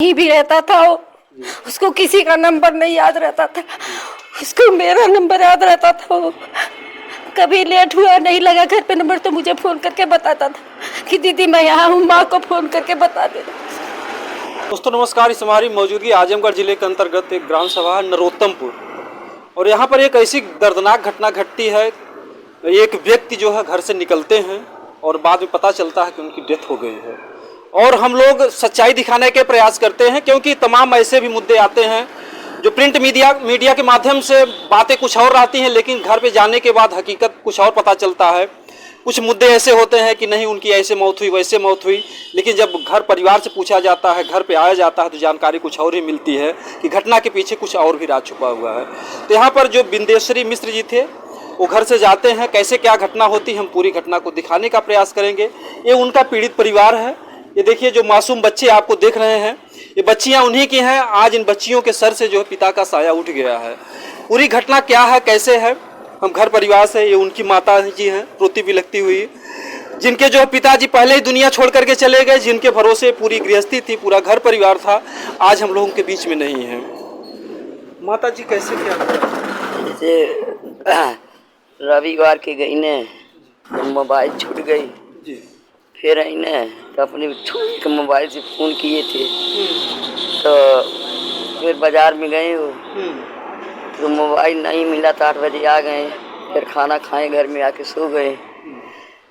ही भी रहता था वो, उसको किसी का नंबर नहीं याद रहता था, उसको मेरा नंबर याद रहता था। वो कभी लेट हुआ नहीं लगा घर पे नंबर तो मुझे फोन करके बताता था कि दीदी मैं यहाँ हूँ, माँ को फोन करके बता दे। दोस्तों नमस्कार। इस हमारी मौजूदगी आजमगढ़ जिले के अंतर्गत एक ग्राम सभा है नरोत्तमपुर, और यहाँ पर एक ऐसी दर्दनाक घटना घटती है। एक व्यक्ति जो है घर से निकलते हैं और बाद में पता चलता है कि उनकी डेथ हो गई है। और हम लोग सच्चाई दिखाने के प्रयास करते हैं, क्योंकि तमाम ऐसे भी मुद्दे आते हैं जो प्रिंट मीडिया के माध्यम से बातें कुछ और आती हैं, लेकिन घर पे जाने के बाद हकीकत कुछ और पता चलता है। कुछ मुद्दे ऐसे होते हैं कि नहीं उनकी ऐसे मौत हुई वैसे मौत हुई, लेकिन जब घर परिवार से पूछा जाता है, घर पे आया जाता है, तो जानकारी कुछ और ही मिलती है कि घटना के पीछे कुछ और भी राज छुपा हुआ है। तो यहाँ पर जो बिंदेश्वरी मिश्र जी थे वो घर से जाते हैं, कैसे क्या घटना होती है हम पूरी घटना को दिखाने का प्रयास करेंगे। ये उनका पीड़ित परिवार है। ये देखिए जो मासूम बच्चे आपको देख रहे हैं, ये बच्चियां उन्हीं की हैं। आज इन बच्चियों के सर से जो है पिता का साया उठ गया है। पूरी घटना क्या है कैसे है, हम घर परिवार से, ये उनकी माता जी हैं रोती भी लगती हुई, जिनके जो पिताजी पहले ही दुनिया छोड़ करके चले गए, जिनके भरोसे पूरी गृहस्थी थी, पूरा घर परिवार था, आज हम लोगों के बीच में नहीं है। माता जी कैसे क्या जैसे रविवार के गई ने तो मोबाइल छूट गई जी। फिर आई ने तो अपने छोटे के मोबाइल से फ़ोन किए थे तो फिर बाज़ार में गए हो तो मोबाइल नहीं मिला तो 8 बजे आ गए। फिर खाना खाए, घर में आके सो गए।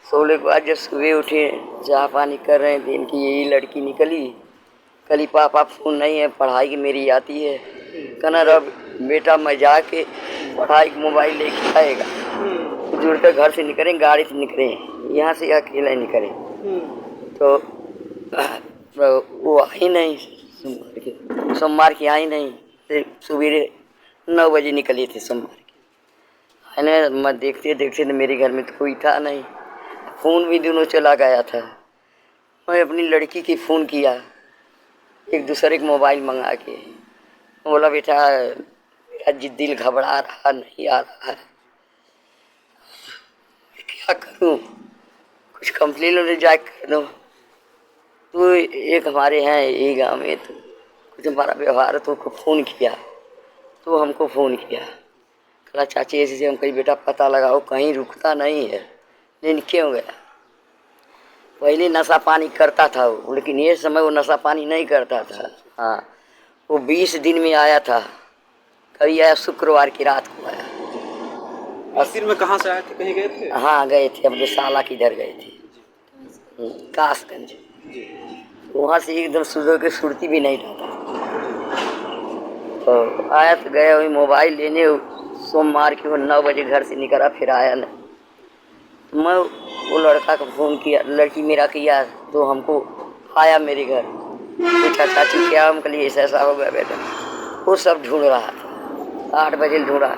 सोने के बाद जब सुबह उठे चाय पानी कर रहे थे, इनकी यही लड़की निकली, कली पापा फ़ोन नहीं है, पढ़ाई की मेरी आती है। कहना रब बेटा मैं जाके पढ़ाई का मोबाइल लेके आएगा। जुड़कर घर से निकले, गाड़ी से निकले, यहाँ से अकेले निकले तो वो आई नहीं। सोमवार की आई नहीं, फिर सवेरे 9 बजे निकली थी सोमवार की। है ना, मैं देखते देखते तो मेरे घर में तो कोई था नहीं, फ़ोन भी दोनों चला गया था। मैं अपनी लड़की की फ़ोन किया, एक दूसरे का मोबाइल मंगा के, बोला बेटा मेरा दिल घबरा रहा नहीं आ रहा है, क्या करूं, कुछ कंप्लेन उन्हें जाके कर दो। तो एक हमारे हैं यही गाँव में, तो कुछ हमारा व्यवहार तो को फ़ोन किया, तो हमको फ़ोन किया, कहा चाची ऐसे हम कहीं बेटा पता लगाओ, कहीं रुकता नहीं है, लेकिन क्यों गया। पहले नशा पानी करता था वो, लेकिन ये समय वो नशा पानी नहीं करता था। हाँ, वो 20 दिन में आया था, कभी आया शुक्रवार की रात को आया। दिन में कहाँ से आए थे, कहीं गए थे? हाँ गए थे, अपने साला किधर गए थे, कासगंज। वहाँ से एकदम सुबह की सुरती भी नहीं रहता तो आया तो गए वही मोबाइल लेने। सोमवार की वो 9 बजे घर से निकला, फिर आया नहीं। मैं वो लड़का को फ़ोन किया, लड़की मेरा किया, तो हमको आया मेरे घर, पूछा चाची क्या, हम कहिए ऐसा हो गया बेटा। वो सब ढूंढ रहा था, 8 बजे ढूंढा,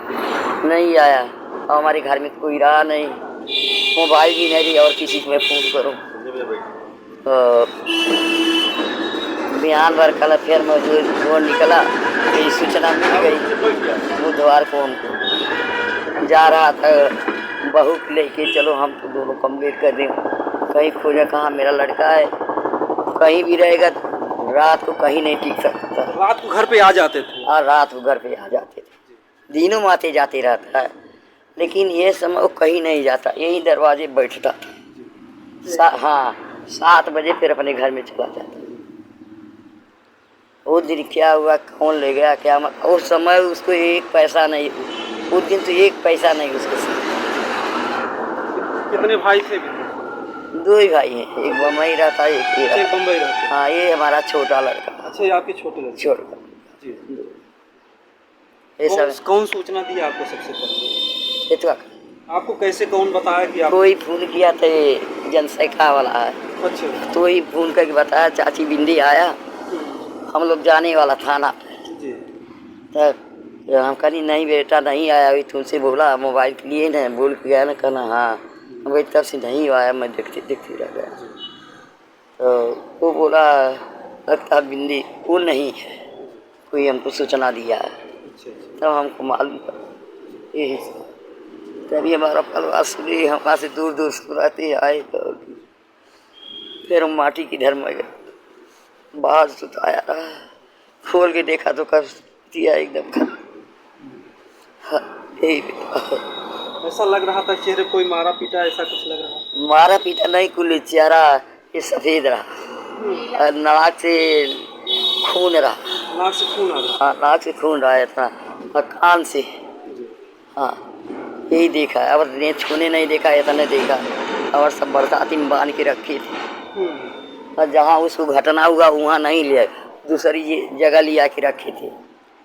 नहीं आया। और हमारे घर में कोई रहा नहीं, मोबाइल भी नहीं रही, और किसी को मैं फ़ोन करूँ तो बिहान भर कल फिर वो निकला, ये सूचना मिल गई बुधवार को। हमको जा रहा था बहू को लेके, चलो हम तो दोनों कंप्लीट कर दें, कहीं खोजा कहाँ मेरा लड़का है, कहीं भी रहेगा रात को कहीं नहीं टिक सकता। रात को घर पे आ जाते थे? हाँ रात को घर पे आ जाते थे, दिनों आते जाते रहता है, लेकिन ये समय वो कहीं नहीं जाता, यही दरवाजे बैठता था। हाँ 7 बजे फिर अपने घर में चला जाता। वो दिन क्या हुआ, कौन ले गया क्या, उस समय उसको एक पैसा नहीं, उस दिन तो एक पैसा नहीं उसके साथ। कितने भाई थे? 2 ही भाई हैं, एक बम्बई रहता है, एक ये एक बम्बई रहते। हाँ ये हमारा छोटा लड़का। अच्छा, ये आपके छोटे लड़के? छोटा जी। ये सब कौन सूचना दी आपको सबसे पहले? इतना आपको कैसे कौन बताया कि आप? कोई फ़ोन किया था, जनसंख्या वाला है। अच्छा। तो ही फ़ोन करके बताया चाची बिंदी आया, हम लोग जाने वाला थाना जी। तब हम कहीं नहीं बेटा नहीं आया, अभी तुमसे बोला मोबाइल के लिए ना, बोल के गया ना, कहना हाँ वही तब से नहीं आया, मैं देखते देखते रह गया। तो वो बोला लगता बिंदी वो नहीं है, कोई हमको सूचना दिया है, तब हमको मालूम पड़ा। यही तभी हमारा परिवार सुनी, हमारे से दूर दूर से रहते आए, तो फिर हम माटी की धर्म में गए, बाहर सुताया रहा, खोल के देखा तो कर दिया एकदम खराब। हाँ, यही ऐसा लग रहा था चेहरे कोई मारा पीटा, ऐसा कुछ लग रहा? मारा पीटा नहीं, कुल चेहरा ये सफेद रहा और नाक से खून रहा। नाक से खून आ रहा? हाँ, नाक से खून रहा इतना और कान से। हाँ, यही देखा है, और ने छूने नहीं देखा, इतना देखा। और सब बरसाती में बांध के रखे थे और जहाँ उसको घटना हुआ वहाँ नहीं लिया, दूसरी जगह लिया के रखे थे।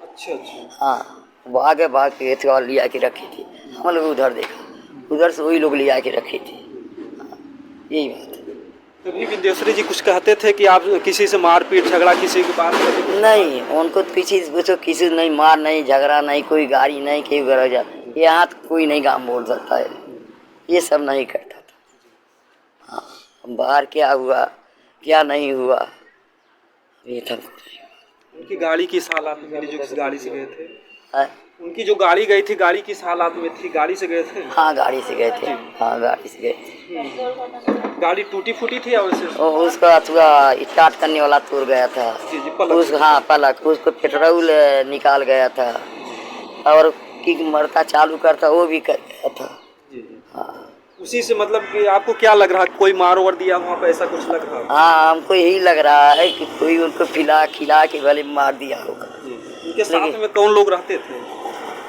अच्छा अच्छा। हाँ, भाग के थे और लिया के रखे थे। हम लोग उधर देखा, उधर से वही लोग लिया के रखे थे। हाँ, यही बात है। कभी विद्येश्वरी जी कुछ कहते थे कि आप किसी से मारपीट झगड़ा किसी की बात करते? नहीं, उनको तो किसी से पूछो, किसी से नहीं मार, नहीं झगड़ा, नहीं कोई गाड़ी, नहीं कोई गरज। यहाँ तो कोई नहीं काम बोल सकता है, ये सब नहीं करता था। हाँ, बाहर क्या हुआ क्या नहीं हुआ ये सब। उनकी गाड़ी किस हालात में मिली जो किस गाड़ी से गए थे? हाँ, उनकी जो गाड़ी गई थी, गाड़ी किस हालात में थी? गाड़ी से गए थे? हाँ गाड़ी से गए थे। हाँ, गाड़ी से गए थे। गाड़ी टूटी फूटी थी या वैसे? उसका स्टार्ट करने वाला तोड़ गया था। जी जी, पलक। हाँ, पलक। उसको पेट्रोल निकाल गया था और किक मरता चालू करता वो भी कर गया था। जी जी। हाँ, उसी से मतलब कि आपको क्या लग रहा, कोई मार वार दिया वहाँ पे, ऐसा कुछ लग रहा? हाँ, हमको यही लग रहा है कि कोई उनको खिला के भले मार दिया होगा। उनके साथ में कौन लोग रहते थे?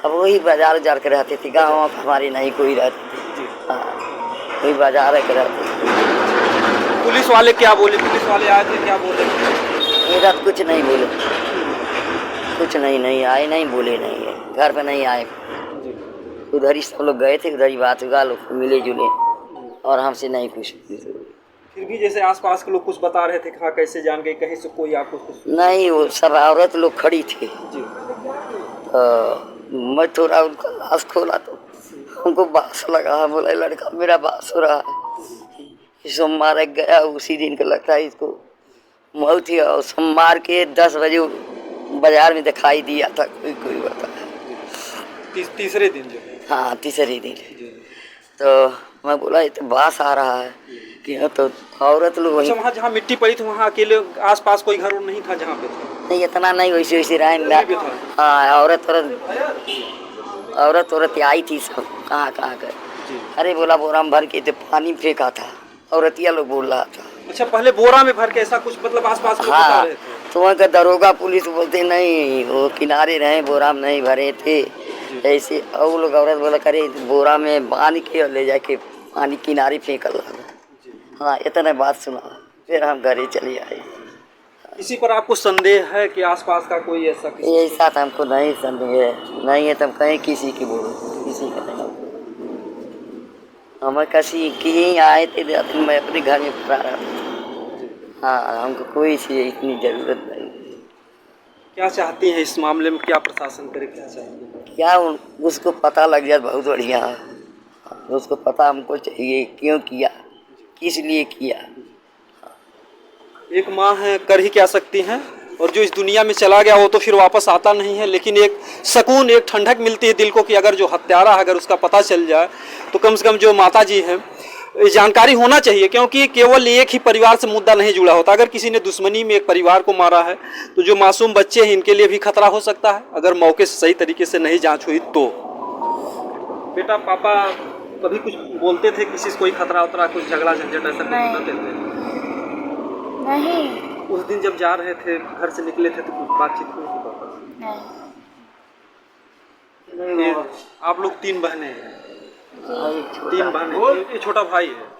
अब वही बाजार उजार के रहते थे, गाँव हमारे नहीं कोई रहते थे। हाँ, वही बाजार के रहते थे। पुलिस वाले क्या बोले? पुलिस वाले आए थे, क्या बोले? मेरा तो कुछ नहीं बोले, कुछ नहीं आए, नहीं बोले, नहीं है घर पे नहीं आए। उधर ही सब लोग गए थे, उधर ही बात हुआ, लोग मिले जुले और हमसे नहीं कुछ। फिर भी जैसे आसपास के लोग कुछ बता रहे थे, कहाँ कैसे जान गए, कहीं से कोई आपको कुछ? नहीं, वो सब औरत लोग खड़ी थी। जी। मैं थोड़ा उनका लाश खोला तो हमको बास लगा, बोला लड़का मेरा बास हो रहा है। सोमवार गया, उसी दिन का लगता है इसको मौत ही। और सोमवार के 10 बजे बाजार में दिखाई दिया था कोई बता। तीसरे दिन जो? हाँ, तीसरे दिन। तो मैं बोला ये तो बास आ रहा है कि तो औरत लोग वहीं। अच्छा, वहाँ जहाँ मिट्टी पड़ी थी वहाँ अकेले आसपास कोई घर नहीं था जहाँ पे था? नहीं, इतना नहीं, वैसे रहे। हाँ, औरत आई थी सब, कहाँ कर। अरे बोला बोरा में भर के तो पानी फेंका था, औरतिया लोग बोल रहा था। अच्छा, पहले बोरा में भर के ऐसा कुछ मतलब आसपास में बता हाँ, रहे थे? तो वहाँ का दरोगा पुलिस बोलते नहीं, वो किनारे रहे, बोरा में नहीं भरे थे ऐसे। और लोग औरत बोला करे बोरा में बांध के और ले जाके पानी किनारे फेंकल। हाँ, इतना बात सुना, फिर हम घरे चले आए। इसी पर आपको संदेह है कि आसपास का कोई ऐसा? ऐसा तो हमको नहीं संदेह नहीं है, तुम कहीं किसी की बोलो, किसी का नहीं। हम किसी की आए थे, मैं अपने घर में पड़ा रहा था। हाँ, हमको कोई चीज़ इतनी ज़रूरत नहीं। क्या चाहती हैं इस मामले में, क्या प्रशासन करे, क्या चाहती हैं? क्या उसको पता लग जाए बहुत बढ़िया, उसको पता हमको चाहिए क्यों किया, किस लिए किया। एक माँ है, कर ही क्या सकती हैं, और जो इस दुनिया में चला गया वो तो फिर वापस आता नहीं है, लेकिन एक सुकून, एक ठंडक मिलती है दिल को कि अगर जो हत्यारा है अगर उसका पता चल जाए तो कम से कम जो माता जी हैं जानकारी होना चाहिए, क्योंकि केवल एक ही परिवार से मुद्दा नहीं जुड़ा होता। अगर किसी ने दुश्मनी में एक परिवार को मारा है तो जो मासूम बच्चे हैं इनके लिए भी खतरा हो सकता है अगर मौके से सही तरीके से नहीं जांच हुई तो। बेटा, पापा कभी कुछ बोलते थे, किसी से कोई खतरा उतरा, कुछ झगड़ा झंझट ऐसा कुछ बताते थे? नहीं। उस दिन जब जा रहे थे, घर से निकले थे, तो कुछ बातचीत हुई थी पापा से? नहीं। आप लोग 3 बहनें हैं? 3 बहनें, ये छोटा भाई है?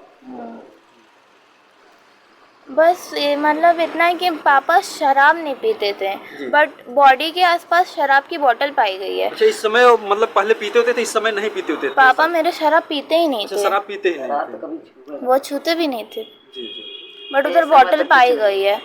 बस ये मतलब इतना है कि पापा शराब नहीं पीते थे, बट बॉडी के आसपास शराब की बोतल पाई गई है। अच्छा, इस समय मतलब पहले पीते होते थे, इस समय नहीं पीते होते थे? पापा मेरे शराब पीते ही नहीं थे। शराब पीते ही नहीं थे? वो छूते भी नहीं थे। जी जी। बट उधर बोतल पाई गई है।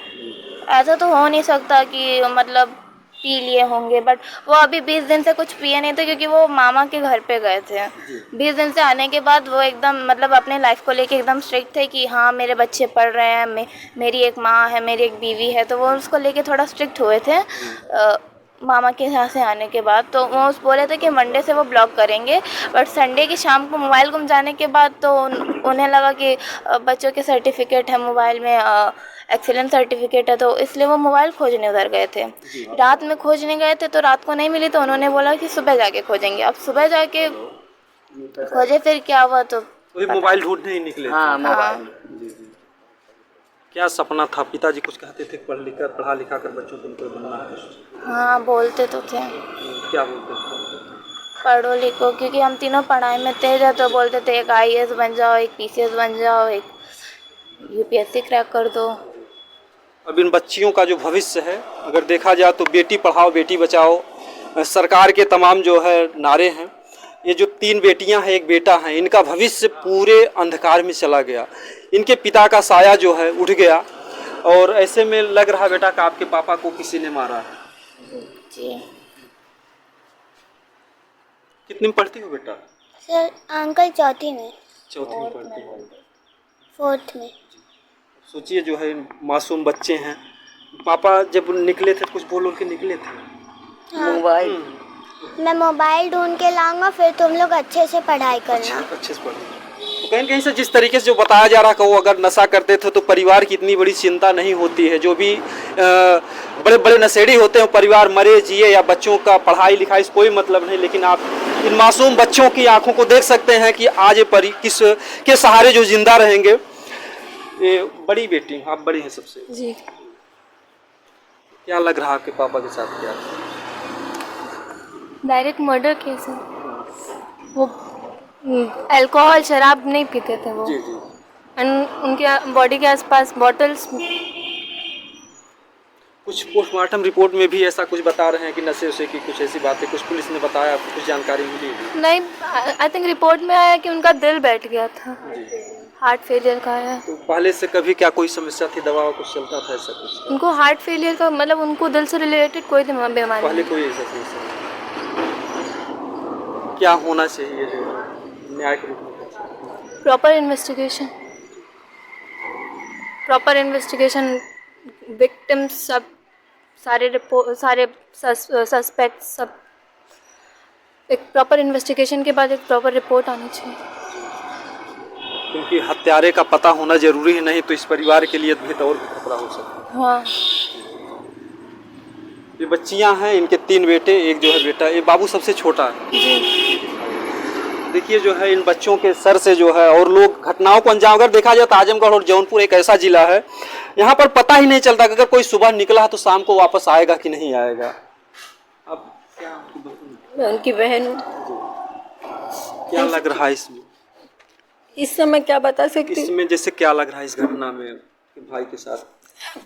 ऐसा तो हो नहीं सकता कि मतलब पी लिए होंगे, बट वो अभी 20 दिन से कुछ पिए नहीं थे क्योंकि वो मामा के घर पे गए थे। 20 दिन से आने के बाद वो एकदम मतलब अपने लाइफ को लेके एकदम स्ट्रिक्ट थे कि हाँ मेरे बच्चे पढ़ रहे हैं, मेरी एक माँ है, मेरी एक बीवी है, तो वो उसको लेके थोड़ा स्ट्रिक्ट हुए थे मामा के यहाँ से आने के बाद। तो वो बोले थे कि मंडे से वो ब्लॉक करेंगे, बट संडे की शाम को मोबाइल गुम जाने के बाद तो उन्हें लगा कि बच्चों के सर्टिफिकेट है मोबाइल में, एक्सीलेंस सर्टिफिकेट है, तो इसलिए वो मोबाइल खोजने उधर गए थे। रात में खोजने गए थे तो रात को नहीं मिली, तो उन्होंने बोला कि सुबह जाके खोजेंगे। अब सुबह जाके खोजे, फिर क्या हुआ तो वही मोबाइल ढूंढने ही निकले थे। हाँ मोबाइल। क्या सपना था? पिताजी कुछ कहते थे पढ़ा लिखा कर बच्चों को कोई बनना है? हाँ बोलते तो थे, क्या बोलते थे? पढ़ो लिखो, क्योंकि हम तीनों पढ़ाई में तेज है, तो बोलते थे एक IAS बन जाओ, एक PCS बन जाओ, एक UPSC क्रैक कर दो। अब इन बच्चियों का जो भविष्य है, अगर देखा जाए तो बेटी पढ़ाओ बेटी बचाओ सरकार के तमाम जो है नारे हैं। ये जो 3 बेटियां हैं, एक बेटा है, इनका भविष्य पूरे अंधकार में चला गया। इनके पिता का साया जो है उठ गया, और ऐसे में लग रहा बेटा कि आपके पापा को किसी ने मारा है। जी कितने में पढ़ती हो बेटा? सर अंकल चौथी में, चौथी में पढ़ती हो। फोर्थ में। सोचिए जो है मासूम बच्चे हैं, पापा जब निकले थे कुछ बोल के निकले थे। मोबाइल मैं मोबाइल ढूंढ के लाऊंगा, फिर तुम लोग अच्छे से पढ़ाई करना। अच्छे से पढ़ना। तो कहीं कहीं से जिस तरीके से जो बताया जा रहा है, वो अगर नशा करते थे तो परिवार की इतनी बड़ी चिंता नहीं होती है। जो भी बड़े बड़े नशेड़ी होते हैं, परिवार मरे जिए या बच्चों का पढ़ाई लिखाई से कोई मतलब नहीं, लेकिन आप इन मासूम बच्चों की आंखों को देख सकते हैं कि आज ये किस के सहारे जो जिंदा रहेंगे। ये बड़ी बेटी, आप बड़ी हैं सबसे, जी। क्या लग रहा है आपके पापा के साथ क्या? डायरेक्ट मर्डर केस है। वो अल्कोहल शराब नहीं पीते थे वो। जी जी। एंड उनके बॉडी के आसपास बॉटल्स। कुछ पोस्टमार्टम रिपोर्ट में भी ऐसा कुछ बता रहे हैं कि नशे उसे की कुछ ऐसी बातें कुछ पुलिस ने बताया, आपको कुछ जानकारी मिली? नहीं, आई थिंक रिपोर्ट में आया कि उनका दिल बैठ गया था, हार्ट फेलियर का है। तो पहले से कभी क्या कोई समस्या थी, दवा कुछ चलता था ऐसा कुछ? उनको हार्ट फेलियर का मतलब उनको दिल से रिलेटेड कोई बीमारी पहले नहीं। कोई ऐसा समस्या नहीं। क्या होना चाहिए जो न्याय के रूप में? प्रॉपर इन्वेस्टिगेशन, विक्टिम्स सब, सारे रिपोर्ट, सारे सस्पेक्ट सब, एक प्रॉपर इन्वेस्टिगेशन के बाद एक प्रॉपर रिपोर्ट आनी चाहिए। क्योंकि हत्यारे का पता होना जरूरी है, नहीं तो इस परिवार के लिए भी और खतरा हो सकता है। हाँ। ये बच्चियां हैं, इनके 3 बेटे, एक जो है बेटा, ये बाबू सबसे छोटा है। जी। देखिए जो है इन बच्चों के सर से जो है, और लोग घटनाओं को अंजाम, अगर देखा जाए तो आजमगढ़ और जौनपुर एक ऐसा जिला है यहाँ पर पता ही नहीं चलता कि अगर कोई सुबह निकला है तो शाम को वापस आएगा कि नहीं आएगा। अब क्या मैं उनकी बहन हूँ। क्या लग रहा है इसमें? इस समय क्या बता सकती हूँ? इसमें जैसे क्या लग रहा है इस घटना में कि भाई के साथ?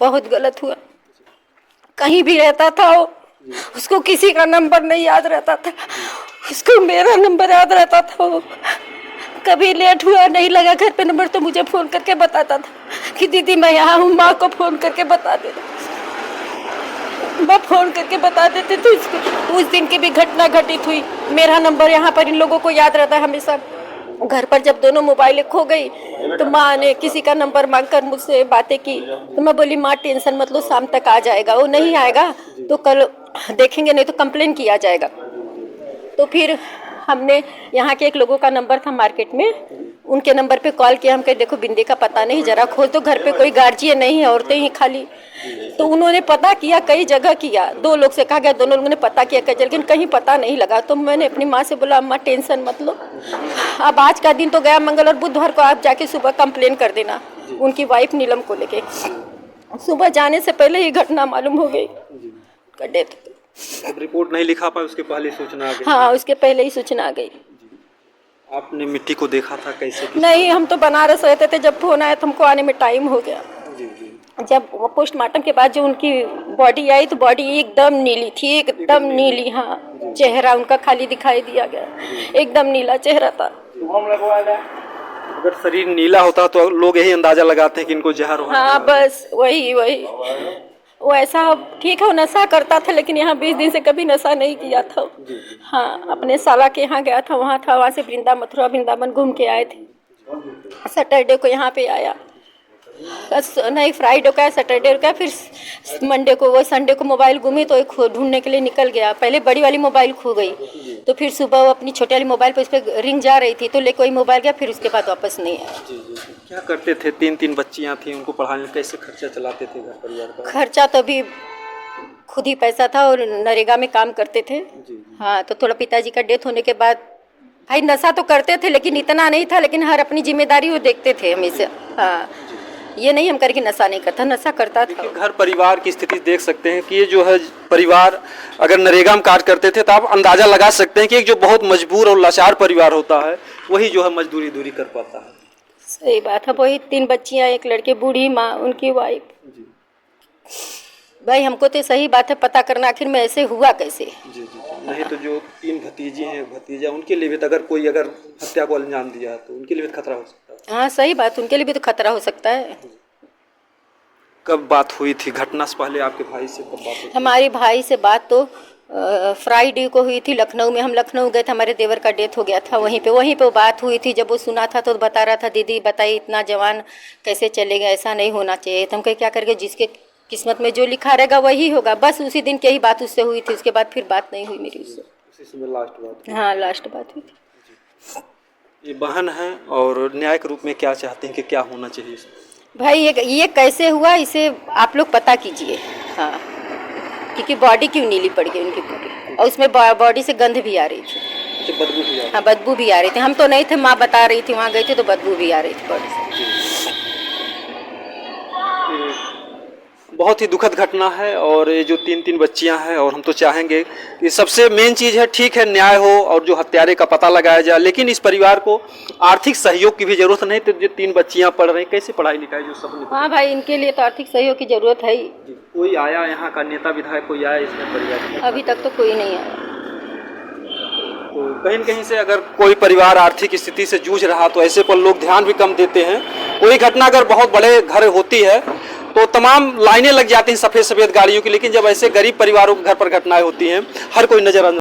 बहुत गलत हुआ। कहीं भी रहता था वो, उसको किसी का नंबर नहीं याद रहता था, उसको मेरा नंबर याद रहता था। वो कभी लेट हुआ नहीं लगा घर पे नंबर तो मुझे फ़ोन करके बताता था कि दीदी मैं यहाँ हूँ, माँ को फ़ोन करके बता देता। मैं फ़ोन करके बता देती थी उसको। उस दिन की भी घटना घटित हुई, मेरा नंबर यहाँ पर इन लोगों को याद रहता है हमेशा। घर पर जब दोनों मोबाइलें खो गई तो माँ ने किसी का नंबर मांगकर मुझसे बातें की, तो मैं बोली माँ टेंशन मत लो, शाम तक आ जाएगा। वो नहीं आएगा तो कल देखेंगे, नहीं तो कंप्लेन किया जाएगा। तो फिर हमने यहाँ के एक लोगों का नंबर था मार्केट में, उनके नंबर पे कॉल किया। हम कहे देखो बिंदी का पता नहीं, जरा खोज दो, घर पे कोई गार्जियन नहीं है, औरतें ही खाली। तो उन्होंने पता किया, कई जगह किया, 2 लोग से कहा गया, दोनों लोगों ने पता किया कई जगह, लेकिन कहीं पता नहीं लगा। तो मैंने अपनी माँ से बोला अम्मा टेंशन मत लो, अब आज का दिन तो गया, मंगल और बुधवार को आप जाके सुबह कंप्लेन कर देना उनकी वाइफ नीलम को लेके। सुबह जाने से पहले ही घटना मालूम हो गई, डेथ। रिपोर्ट नहीं लिखा पाए, उसके पहले सूचना आ गई? हाँ, उसके पहले ही सूचना आ गई। आपने मिट्टी को देखा था कैसे? नहीं, हम तो बनारस रहते थे, जब फोन आया तो हमको आने में टाइम हो गया। जब वो पोस्टमार्टम के बाद जो उनकी बॉडी आई तो बॉडी एकदम नीली थी, एकदम नीली। हाँ, चेहरा उनका खाली दिखाई दिया गया, एकदम नीला चेहरा था। अगर शरीर नीला होता तो लोग यही अंदाजा लगाते हैं कि इनको जहर हो। हाँ, बस वही वो ऐसा ठीक है, वो नशा करता था, लेकिन यहाँ 20 दिन से कभी नशा नहीं किया था। हाँ, अपने साला के यहाँ गया था, वहाँ था, वहाँ से मथुरा वृंदावन घूम के आए थे। सैटरडे को यहाँ पे आया, नहीं, फ्राइडे का सैटरडे का, फिर मंडे को, वो संडे को मोबाइल गुमी तो एक ढूंढने के लिए निकल गया। पहले बड़ी वाली मोबाइल खो गई, तो फिर सुबह वो अपनी छोटी वाली मोबाइल पे उस पर रिंग जा रही थी तो ले कोई मोबाइल गया, फिर उसके बाद वापस नहीं आया। क्या करते थे? 3 बच्चियां थी, उनको पढ़ाने में कैसे खर्चा चलाते थे घर परिवार का? खर्चा तो अभी खुद ही पैसा था और नरेगा में काम करते थे। हाँ, तो थोड़ा पिताजी का डेथ होने के बाद भाई नशा तो करते थे लेकिन इतना नहीं था, लेकिन हर अपनी जिम्मेदारी वो देखते थे हमेशा। हाँ, ये नहीं हम करके नशा नहीं करता, नशा करता था। घर परिवार की स्थिति देख सकते हैं कि ये जो है परिवार अगर नरेगा में कार्य करते थे तो आप अंदाजा लगा सकते हैं कि एक जो बहुत मजबूर और लाचार परिवार होता है वही जो है मजदूरी दूरी कर पाता है। सही बात है। वही 3 बच्चियां, एक लड़के, बूढ़ी माँ, उनकी वाइफ। भाई हमको तो सही बात है पता करना आखिर में ऐसे हुआ कैसे। जी। नहीं तो जो 3 भतीजी हैं, भतीजा, उनके लिए भी तो अगर कोई अगर हत्या को अंजाम दिया तो उनके लिए भी खतरा हो सकता है। हाँ सही बात, उनके लिए भी तो खतरा हो सकता है। कब बात हुई थी? घटना से पहले आपके भाई से कब बात हुई? हमारे भाई से बात तो फ्राइडे को हुई थी लखनऊ में। हम लखनऊ गए थे, हमारे देवर का डेथ हो गया था वहीं पे वो बात हुई थी। जब वो सुना था तो बता रहा था, दीदी बताइए इतना जवान कैसे चलेगा, ऐसा नहीं होना चाहिए। तो हम कहे क्या करके, जिसके किस्मत में जो लिखा रहेगा वही होगा। बस उसी दिन की ही बात उससे हुई थी, उसके बाद फिर बात नहीं हुई मेरी उससे। उसी समय लास्ट बात? हाँ, लास्ट बात हुई थी। ये बहन है और न्याय के रूप में क्या चाहते हैं कि क्या होना चाहिए? भाई ये कैसे हुआ इसे आप लोग पता कीजिए। हाँ, क्योंकि बॉडी क्यों नीली पड़ गई उनकी पूरी, और उसमें बॉडी से गंध भी आ रही थी। बदबू भी आ रही? हाँ, बदबू भी आ रही थी। हम तो नहीं थे, माँ बता रही थी, वहाँ गई थी तो बदबू भी आ रही थी बॉडी से। बहुत ही दुखद घटना है और ये जो 3 बच्चियां हैं, और हम तो चाहेंगे कि सबसे मेन चीज़ है, ठीक है न्याय हो और जो हत्यारे का पता लगाया जाए, लेकिन इस परिवार को आर्थिक सहयोग की भी जरूरत नहीं। तो जो 3 बच्चियां पढ़ रही, कैसे पढ़ाई लिखाई जो सब? हाँ भाई, इनके लिए तो आर्थिक सहयोग की जरूरत है ही। कोई आया यहाँ का नेता विधायक कोई आया इसमें परिवार में? अभी तक तो कोई नहीं आया। तो कहीं न कहीं से अगर कोई परिवार आर्थिक स्थिति से जूझ रहा तो ऐसे पर लोग ध्यान भी कम देते हैं। कोई घटना अगर बहुत बड़े घर होती है तो तमाम लाइनें लग जाती हैं सफ़ेद गाड़ियों की, लेकिन जब ऐसे गरीब परिवारों के घर पर घटनाएं होती हैं हर कोई नजरअंदाज